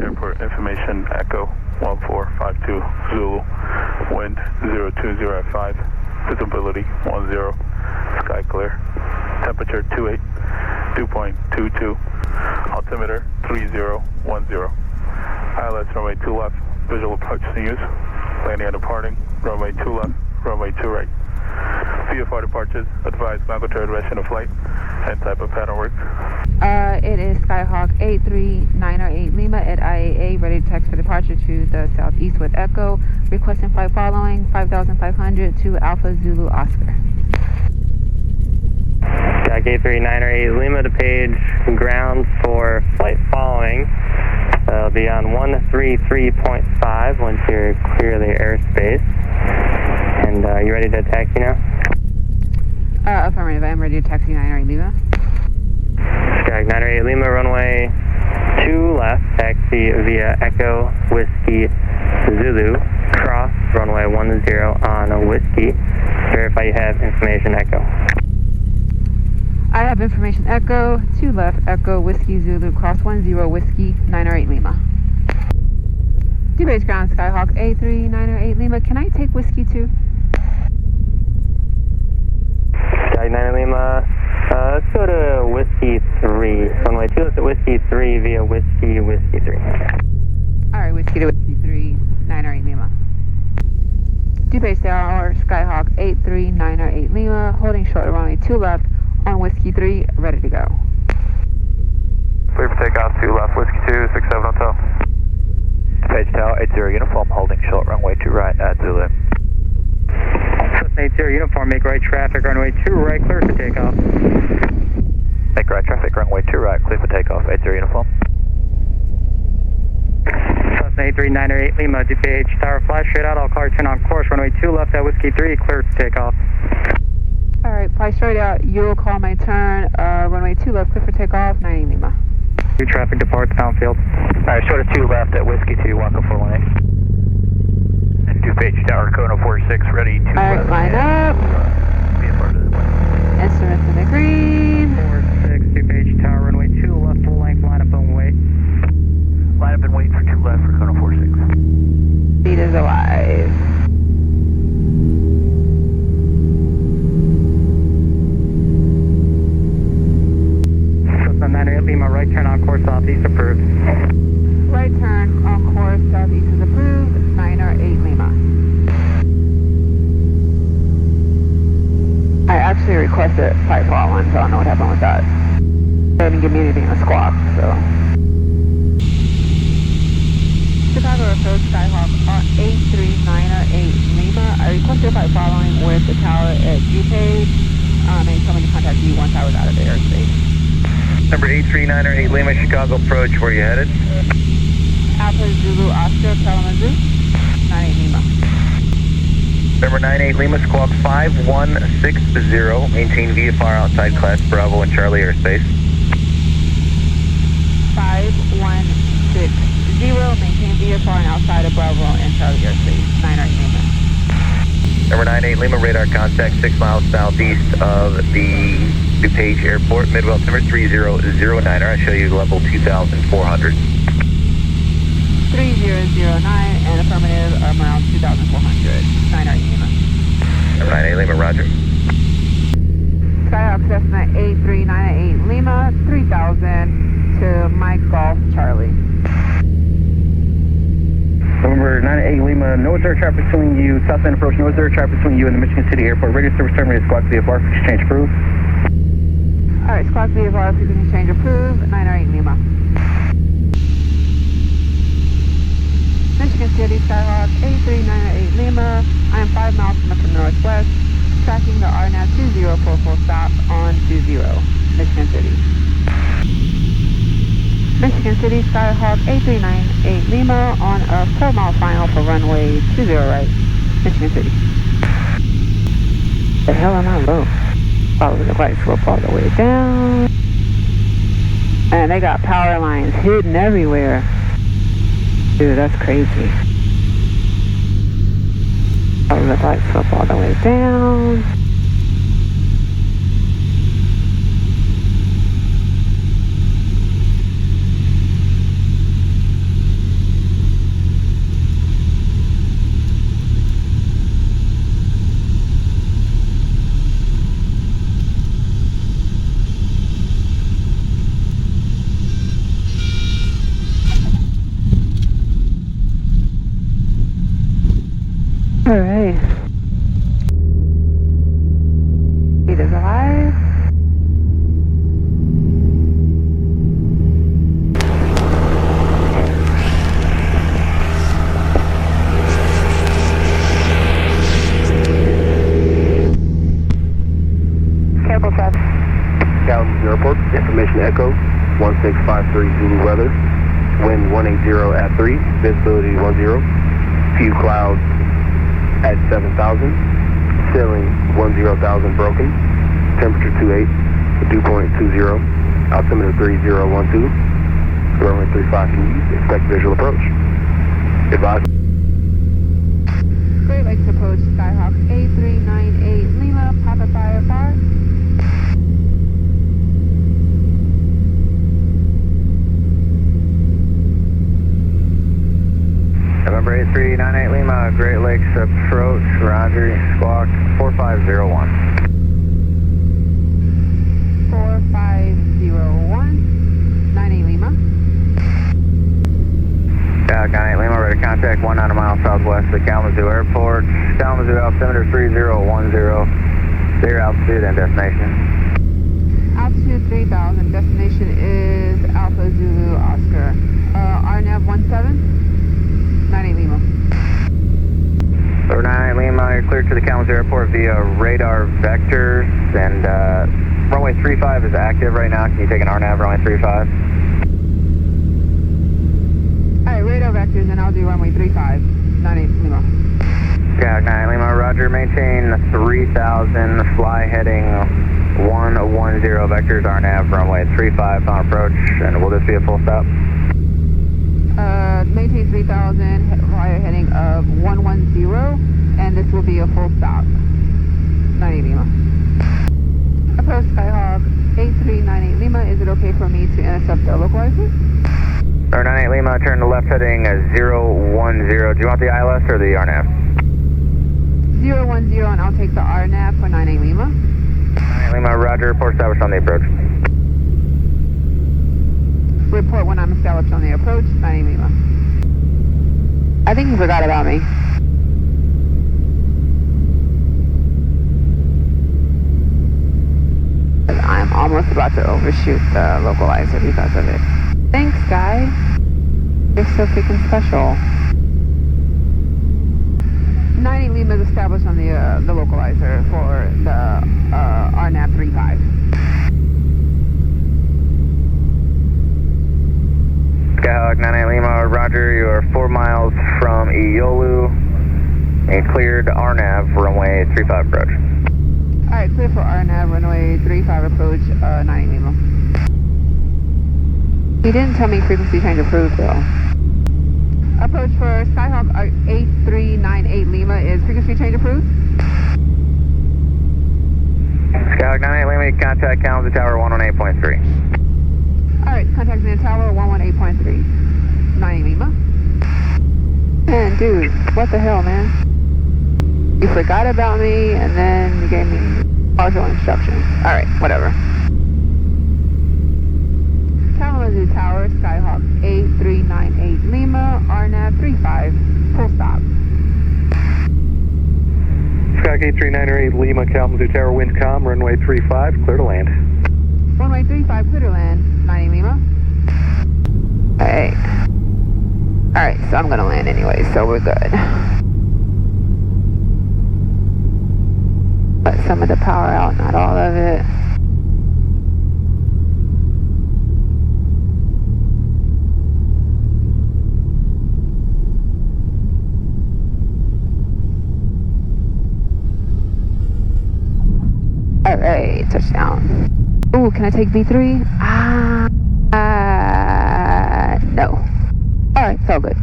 Airport information, Echo 1452 Zulu, wind 020 at 5, visibility 10, sky clear, temperature 28, dew point 22, altimeter 3010. ILS runway 2 left, visual approach to use, landing and departing, runway 2 left, runway 2 right. VFR departures, advise magnitude duration of flight, and type of pattern work. It is Skyhawk 83908 Lima at IAA, ready to taxi for departure to the southeast with Echo. Requesting flight following 5500 to Alpha Zulu Oscar. Skyhawk 83908 Lima to Page, ground for flight following. It'll be on 133.5 once you're clear the airspace. And you ready to taxi now? Affirmative, I'm ready to taxi 908 Lima. Skyhawk 908 Lima, runway 2 left, taxi via Echo Whiskey Zulu, cross runway 10 on Whiskey. Verify you have information Echo. I have information Echo, 2 left, Echo Whiskey Zulu, cross 10 Whiskey 908 Lima. Base ground Skyhawk 83908 Lima, can I take Whiskey 2? Skyhawk 908 Lima, let's go to Whiskey 3. Runway 2 left at Whiskey 3 via Whiskey 3. Alright, Whiskey to Whiskey 3, 908 Lima. Base tower Skyhawk 83908 Lima, holding short runway 2 left on Whiskey 3, ready to go. Clear for takeoff, 2 left, Whiskey 2, 67 hotel. Page Tower, 80 uniform, holding short runway 2 right at Zulu. Cessna 80 uniform, make right traffic, runway 2 right, clear for takeoff. Make right traffic, runway 2 right, clear for takeoff, 80 uniform. Cessna 83908 Lima, DPH tower, fly straight out, all cars turn on course, runway 2 left at Whiskey 3, clear for takeoff. Alright, fly straight out, you'll call my turn, runway 2 left, clear for takeoff, 908 Lima. Traffic departs downfield. Alright, short of 2 left at Whiskey 2, walk up 418. And DuPage Tower, Kona 46, ready to Alright, line up. Instruments in the green. 46, DuPage Tower, runway 2 left, full length, line up and wait. Line up and wait for 2 left for Kona 46. Speed is alive. Cessna 908 Lima, right turn on course southeast approved. Right turn on course southeast is approved, 908 Lima. I actually requested flight following, so I don't know what happened with that. They didn't give me anything to squawk, so. Chicago approach Skyhawk 83908 Lima. I requested flight following with the tower at G-Page, and he told me to contact you once I was out of the airspace. Number 83908 Lima, Chicago approach, where are you headed? Alpha Zulu Oscar, Kalamazoo, 98 Lima. Number 98 Lima, squawk 5160, maintain VFR outside class Bravo and Charlie airspace. 5160, maintain VFR and outside of Bravo and Charlie airspace, 98 Lima. Number 98 Lima, radar contact 6 miles southeast of the DuPage Airport, midway altimeter 3009er. I show you level 2400. 3009 and affirmative around 2400, 98 Lima. Number 98 Lima, roger. Skyhawk Cessna 83908 Lima, 3000 to Mike Golf Charlie. Number 98 Lima, no zero traffic between you, southbound approach, no zero traffic between you and the Michigan City Airport. Radio service terminated, squawk VFR, exchange approved. Alright, squawk VFR, frequency exchange approved, 908 Lima. Michigan City Skyhawk 83908 Lima. I am 5 miles from the northwest, tracking the RNAV 2044 stop on 20, Michigan City. Michigan City Skyhawk 83908 Lima on a 4-mile final for runway 20 right, Michigan City. The hell am I low? Follow the right slope all the way down. And they got power lines hidden everywhere. Dude, that's crazy. Follow the right slope all the way down. 1653 Zulu weather. Wind 180 at 3, visibility 10. Few clouds at 7,000. Ceiling 10,000 broken. Temperature 28. Dew point 20. Altimeter 3012. Runway 35 east. Expect visual approach. Advise. Great Lakes approach, Skyhawk 8398 Lima, Papa Fire Far. November 8398 Lima, Great Lakes approach, Roger, squawk 4501. 4501, 98 Lima. Skyhawk 98 Lima, ready to contact 19 miles southwest of Kalamazoo Airport. Kalamazoo altimeter 3010, clear altitude and destination. Altitude 3000, destination is Alpha Zulu Oscar. RNAV 17, 98 Lima. Over 98 Lima, you're cleared to the Kalamazoo Airport via radar vectors, and runway 35 is active right now. Can you take an RNAV runway 35? Alright, radar vectors, and I'll do runway 35, 98 Lima. Skyhawk 98 Lima, roger, maintain 3000, fly heading 110 vectors, RNAV runway 35 on approach, and will this be a full stop? Maintain 3000, fly heading of 110, and this will be a full stop, 98 Lima. Approach Skyhawk 8398 Lima, is it okay for me to intercept the localizer? 98 Lima, turn to left heading 010. Do you want the ILS or the RNAV? 010, and I'll take the RNAV for 98 Lima. 98 Lima, roger, report established on the approach. Report when I'm established on the approach, 98 Lima. I think he forgot about me. I'm almost about to overshoot the localizer because of it. Thanks, guy. You're so freaking special. 98 Lima is established on the localizer for the RNAV 35. Skyhawk 98 Lima, roger, you are 4 miles from Iolu and cleared RNAV runway 35 approach. Alright, clear for RNAV runway 35 approach, 98 Lima. He didn't tell me frequency change approved though. Approach for Skyhawk 8398 Lima, is frequency change approved? Skyhawk 98 Lima, contact Kalamazoo Tower 118.3. Alright, contacting the tower 118.3. 98 Lima. Man, dude, what the hell, man? You forgot about me and then you gave me partial instructions. Alright, whatever. Kalamazoo Tower, Skyhawk 8398 Lima, RNAV 35, full stop. Skyhawk 8398 Lima, Kalamazoo Tower, wind calm, runway 35, clear to land. Runway 35, clear to land, 98 Lima. Hey. Alright, so I'm gonna land anyway, so we're good. Let some of the power out, not all of it. Alright, touchdown. Ooh, can I take V3? No. Alright, it's all good.